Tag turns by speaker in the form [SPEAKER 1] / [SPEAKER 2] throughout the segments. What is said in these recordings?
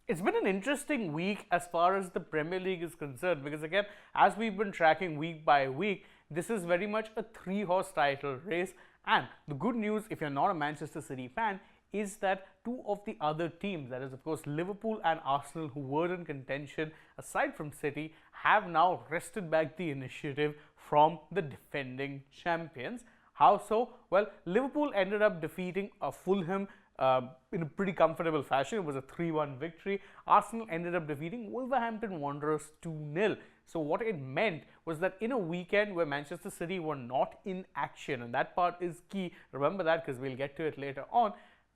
[SPEAKER 1] It's been an interesting week as far as the Premier League is concerned because, again, as we've been tracking week by week, this is very much a three-horse title race. And the good news, if you're not a Manchester City fan, is that two of the other teams, that is, of course, Liverpool and Arsenal, who were in contention aside from City, have now wrested back the initiative from the defending champions. How so? Well, Liverpool ended up defeating Fulham in a pretty comfortable fashion. It was a 3-1 victory. Arsenal ended up defeating Wolverhampton Wanderers 2-0. So what it meant was that in a weekend where Manchester City were not in action, and that part is key, remember that because we'll get to it later on,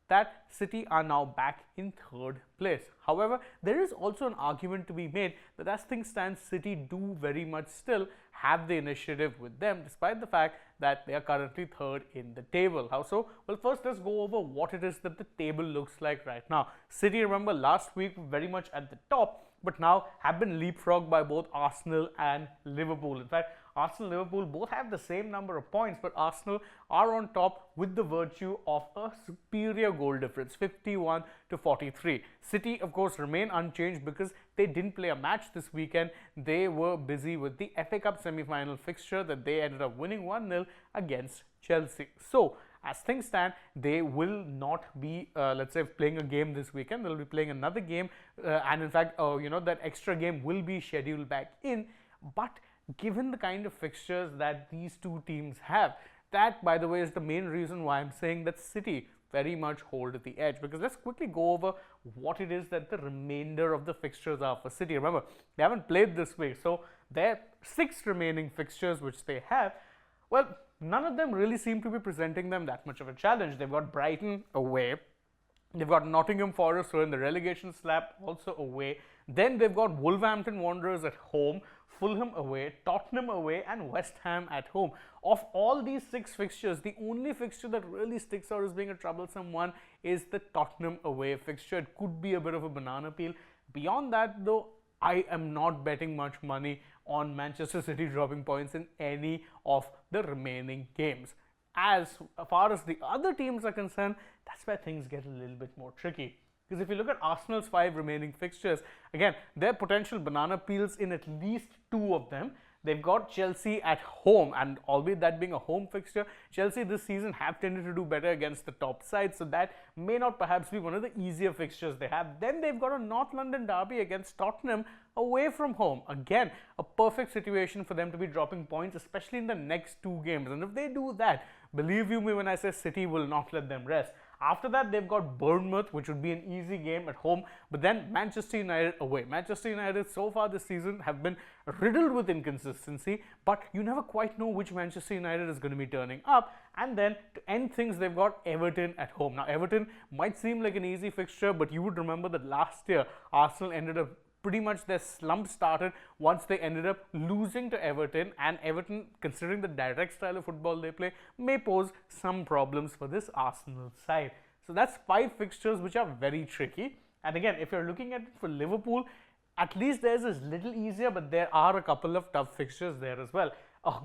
[SPEAKER 1] that City are now back in third place. However, there is also an argument to be made that as things stand, City do very much still have the initiative with them, despite the fact that they are currently third in the table. How so? Well, first let's go over what it is that the table looks like right now. City, remember, last week were very much at the top, but now have been leapfrogged by both Arsenal and Liverpool. In fact, Arsenal and Liverpool both have the same number of points, but Arsenal are on top with the virtue of a superior goal difference, 51 to 43. City, of course, remain unchanged because they didn't play a match this weekend. They were busy with the FA Cup semi-final fixture that they ended up winning 1-0 against Chelsea. So, as things stand, they will not be, let's say, playing a game this weekend. They'll be playing another game, and in fact, that extra game will be scheduled back in. But given the kind of fixtures that these two teams have, that, by the way, is the main reason why I'm saying that City very much hold the edge. Because let's quickly go over what it is that the remainder of the fixtures are for City. Remember, they haven't played this week, so their 6 remaining fixtures which they have, well, none of them really seem to be presenting them that much of a challenge. They've got Brighton away. They've got Nottingham Forest, who are in the relegation slap, also away. Then they've got Wolverhampton Wanderers at home, Fulham away, Tottenham away, and West Ham at home. Of all these 6 fixtures, the only fixture that really sticks out as being a troublesome one is the Tottenham away fixture. It could be a bit of a banana peel. Beyond that, though, I am not betting much money on Manchester City dropping points in any of the remaining games. As far as the other teams are concerned, that's where things get a little bit more tricky. Because if you look at Arsenal's 5 remaining fixtures, again, there are potential banana peels in at least 2 of them. They've got Chelsea at home, and albeit that being a home fixture, Chelsea this season have tended to do better against the top side, so that may not perhaps be one of the easier fixtures they have. Then they've got a North London derby against Tottenham away from home. Again, a perfect situation for them to be dropping points, especially in the next 2 games. And if they do that, believe you me when I say City will not let them rest. After that, they've got Bournemouth, which would be an easy game at home, but then Manchester United away. Manchester United so far this season have been riddled with inconsistency, but you never quite know which Manchester United is going to be turning up. And then to end things, they've got Everton at home. Now, Everton might seem like an easy fixture, but you would remember that last year, Arsenal ended up pretty much their slump started once they ended up losing to Everton, and Everton, considering the direct style of football they play, may pose some problems for this Arsenal side. So that's 5 fixtures which are very tricky. And again, if you're looking at it for Liverpool, at least theirs is a little easier, but there are a couple of tough fixtures there as well.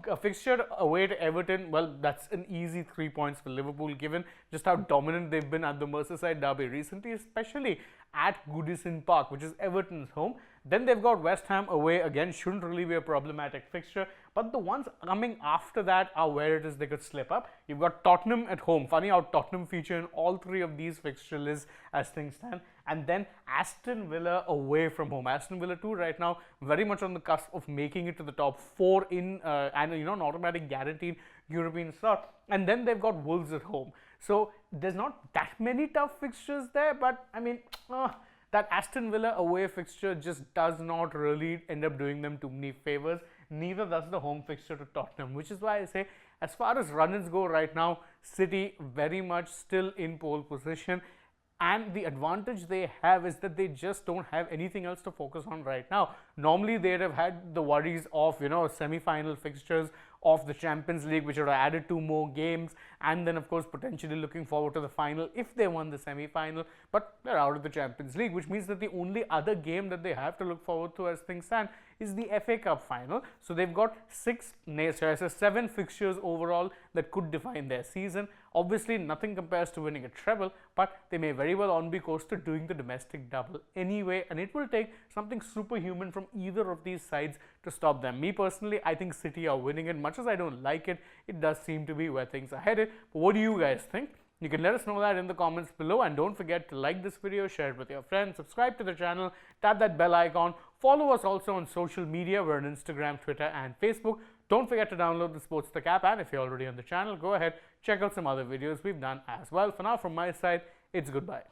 [SPEAKER 1] A fixture away to Everton, well, that's an easy 3 points for Liverpool, given just how dominant they've been at the Merseyside derby recently, especially at Goodison Park, which is Everton's home. Then they've got West Ham away, again, shouldn't really be a problematic fixture, but the ones coming after that are where it is they could slip up. You've got Tottenham at home. Funny how Tottenham feature in all 3 of these fixture lists as things stand. And then Aston Villa away from home. Aston Villa too right now very much on the cusp of making it to the top 4 in and an automatic guaranteed European slot. And then they've got Wolves at home. So there's not that many tough fixtures there, but I mean, that Aston Villa away fixture just does not really end up doing them too many favors. Neither does the home fixture to Tottenham, which is why I say, as far as run-ins go right now, City very much still in pole position. And the advantage they have is that they just don't have anything else to focus on right now. Normally, they'd have had the worries of, semi-final fixtures of the Champions League, which would have added 2 more games, and then of course potentially looking forward to the final if they won the semi-final, but they're out of the Champions League, which means that the only other game that they have to look forward to as things stand is the FA Cup final. So they've got 7 fixtures overall that could define their season. Obviously nothing compares to winning a treble, but they may very well on be close to doing the domestic double anyway, and it will take something superhuman from either of these sides to stop them. Me personally, I think City are winning it. Much as I don't like it, it does seem to be where things are headed. But what do you guys think? You can let us know that in the comments below, and don't forget to like this video, share it with your friends, subscribe to the channel, tap that bell icon, follow us also on social media. We're on Instagram, Twitter and Facebook. Don't forget to download the AajTak app, and if you're already on the channel, go ahead, check out some other videos we've done as well. For now, from my side, it's goodbye.